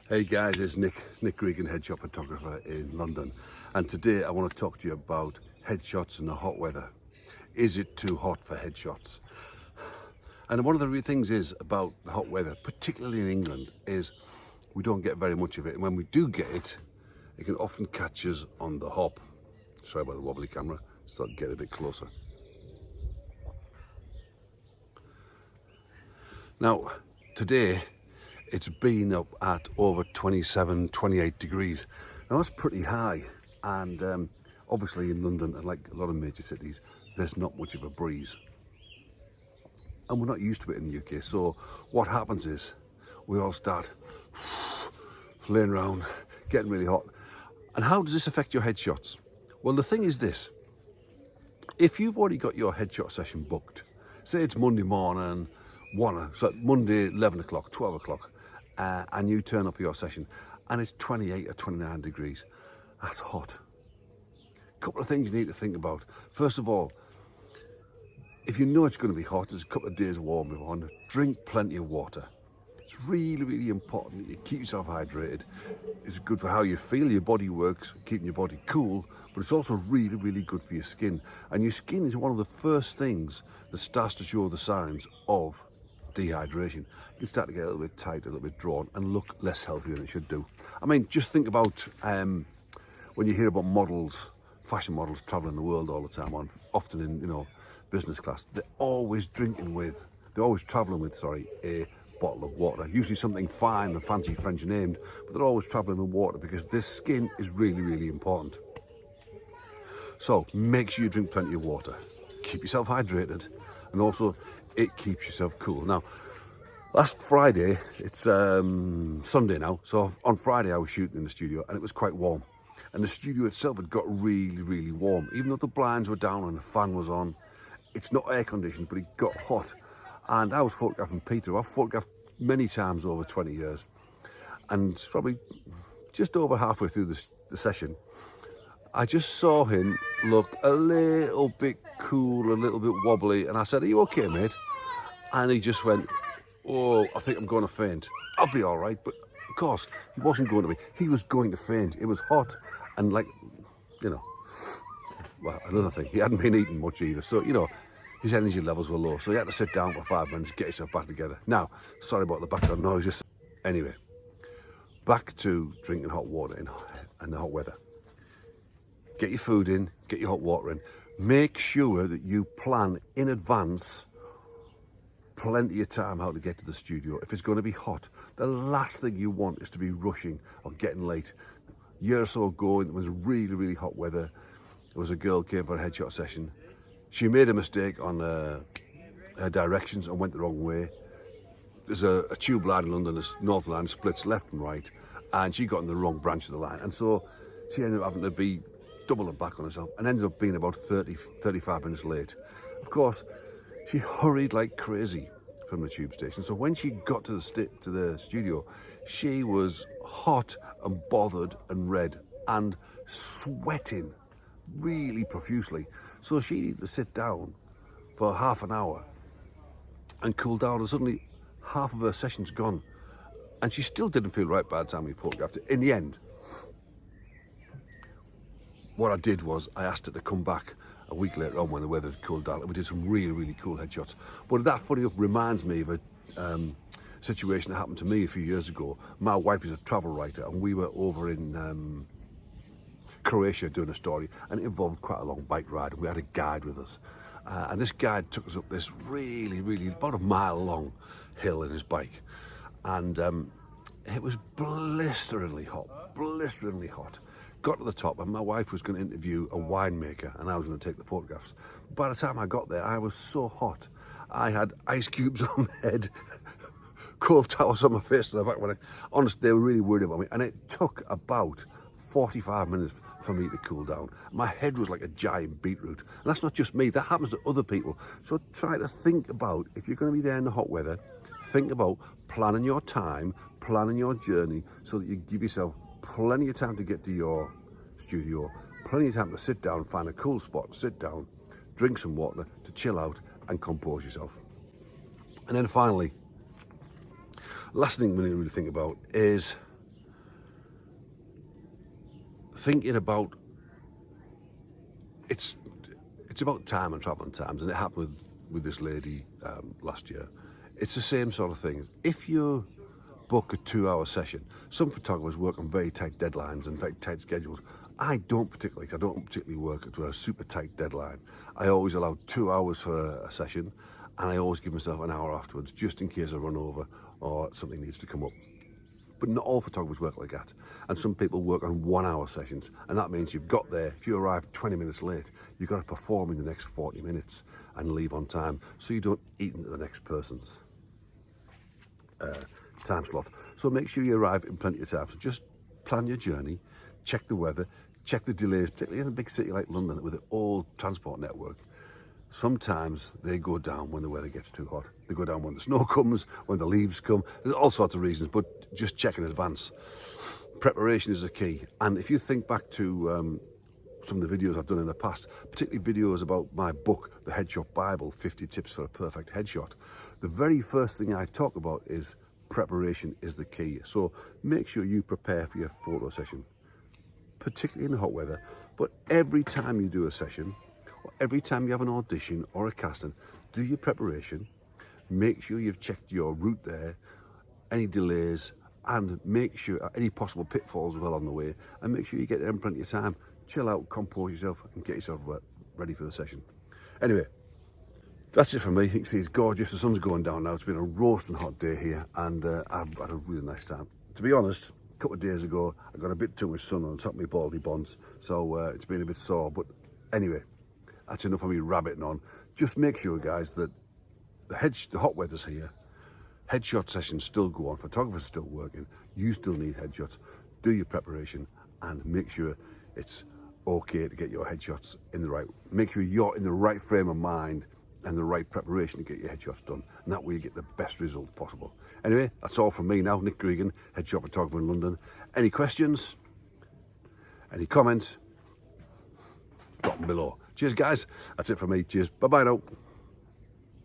Hey guys, it's Nick Gregan, headshot photographer in London, and today I want to talk to you about headshots in the hot weather. Is it too hot for headshots? And one of the things is about the hot weather, particularly in England, is we don't get very much of it, and when we do get it, it can often catch us on the hop. Sorry about the wobbly camera, so I'll get a bit closer. Now, today, it's been up at over 27, 28 degrees. Now that's pretty high, and obviously in London, and like a lot of major cities, there's not much of a breeze. And we're not used to it in the UK, so what happens is we all start flaying around, getting really hot. And how does this affect your headshots? Well, the thing is this: if you've already got your headshot session booked, say it's Monday morning, so Monday 11 o'clock, 12 o'clock, and you turn up for your session and it's 28 or 29 degrees, that's hot. A couple of things you need to think about. First of all, if you know it's going to be hot, there's a couple of days warm before, drink plenty of water. It's really, really important that you keep yourself hydrated. It's good for how you feel, your body works, keeping your body cool, but it's also really, really good for your skin. And your skin is one of the first things that starts to show the signs of dehydration. You start to get a little bit tight, a little bit drawn, and look less healthy than it should do. I mean, just think about when you hear about models, fashion models traveling the world all the time, often in business class. They're always traveling with a bottle of water, usually something fine and fancy French named, but they're always traveling with water because this skin is really, really important. So make sure you drink plenty of water, keep yourself hydrated, and also it keeps yourself cool. Now, last Friday, it's Sunday now, so on Friday I was shooting in the studio and it was quite warm. And the studio itself had got really, really warm. Even though the blinds were down and the fan was on, it's not air conditioned, but it got hot. And I was photographing Peter, I've photographed many times over 20 years. And probably just over halfway through the session, I just saw him look a little bit cool, a little bit wobbly, and I said, "Are you okay, mate?" And he just went, "Oh, I think I'm going to faint. I'll be all right." But of course, he wasn't going to be. He was going to faint. It was hot, and well, another thing, he hadn't been eating much either, so his energy levels were low. So he had to sit down for 5 minutes, get himself back together. Now, sorry about the background noise. Anyway, back to drinking hot water in the hot weather. Get your food in, get your hot water in. Make sure that you plan in advance plenty of time how to get to the studio. If it's going to be hot, the last thing you want is to be rushing or getting late. A year or so ago, it was really, really hot weather. There was a girl came for a headshot session. She made a mistake on her directions and went the wrong way. There's a tube line in London, this North Line splits left and right, and she got in the wrong branch of the line. And so she ended up having to be doubling back on herself and ended up being about 35 minutes late. Of course, she hurried like crazy from the tube station. So when she got to the studio, she was hot and bothered and red and sweating really profusely. So she needed to sit down for half an hour and cool down, and suddenly half of her session's gone. And she still didn't feel right by the time we photographed it. In the end, what I did was I asked her to come back a week later on when the weather had cooled down, and we did some really, really cool headshots. But that, funny enough, reminds me of a situation that happened to me a few years ago. My wife is a travel writer, and we were over in Croatia doing a story, and it involved quite a long bike ride, and we had a guide with us. And this guide took us up this really, really, about a mile long hill in his bike. And it was blisteringly hot. Got to the top, and my wife was going to interview a winemaker and I was going to take the photographs. By the time I got there, I was so hot. I had ice cubes on my head, cold towels on my face. And honestly, they were really worried about me. And it took about 45 minutes for me to cool down. My head was like a giant beetroot. And that's not just me, that happens to other people. So try to think about, if you're going to be there in the hot weather, think about planning your time, planning your journey, so that you give yourself plenty of time to get to your studio, plenty of time to sit down, find a cool spot, sit down, drink some water, to chill out and compose yourself. And then finally, last thing we need to really think about is thinking about, it's about time and travelling times, and it happened with this lady last year. It's the same sort of thing. If you book a 2-hour session, some photographers work on very tight deadlines and very tight schedules. I don't particularly work to a super tight deadline. I always allow 2 hours for a session, and I always give myself an hour afterwards, just in case I run over or something needs to come up. But not all photographers work like that. And some people work on 1-hour sessions, and that means you've got there, if you arrive 20 minutes late, you've got to perform in the next 40 minutes and leave on time, so you don't eat into the next person's time slot. So make sure you arrive in plenty of time. So just plan your journey, check the weather, check the delays, particularly in a big city like London with the old transport network. Sometimes they go down when the weather gets too hot. They go down when the snow comes, when the leaves come. There's all sorts of reasons, but just check in advance. Preparation is the key. And if you think back to some of the videos I've done in the past, particularly videos about my book, The Headshot Bible, 50 Tips for a Perfect Headshot, the very first thing I talk about is preparation is the key. So make sure you prepare for your photo session, particularly in the hot weather. But every time you do a session, or every time you have an audition or a casting, do your preparation. Make sure you've checked your route there, any delays, and make sure any possible pitfalls as well on the way, and make sure you get there in plenty of time. Chill out, compose yourself, and get yourself ready for the session. Anyway, that's it from me. You can see it's gorgeous. The sun's going down now. It's been a roasting hot day here, and I've had a really nice time. To be honest, a couple of days ago, I got a bit too much sun on the top of my baldy bonds, so it's been a bit sore. But anyway, that's enough of me rabbiting on. Just make sure, guys, that the hot weather's here. Headshot sessions still go on. Photographers still working. You still need headshots. Do your preparation and make sure it's okay to get your headshots in the right. Make sure you're in the right frame of mind and the right preparation to get your headshots done. And that way you get the best result possible. Anyway, that's all from me now. Nick Gregan, headshot photographer in London. Any questions? Any comments? Drop them below. Cheers, guys. That's it from me. Cheers. Bye-bye now.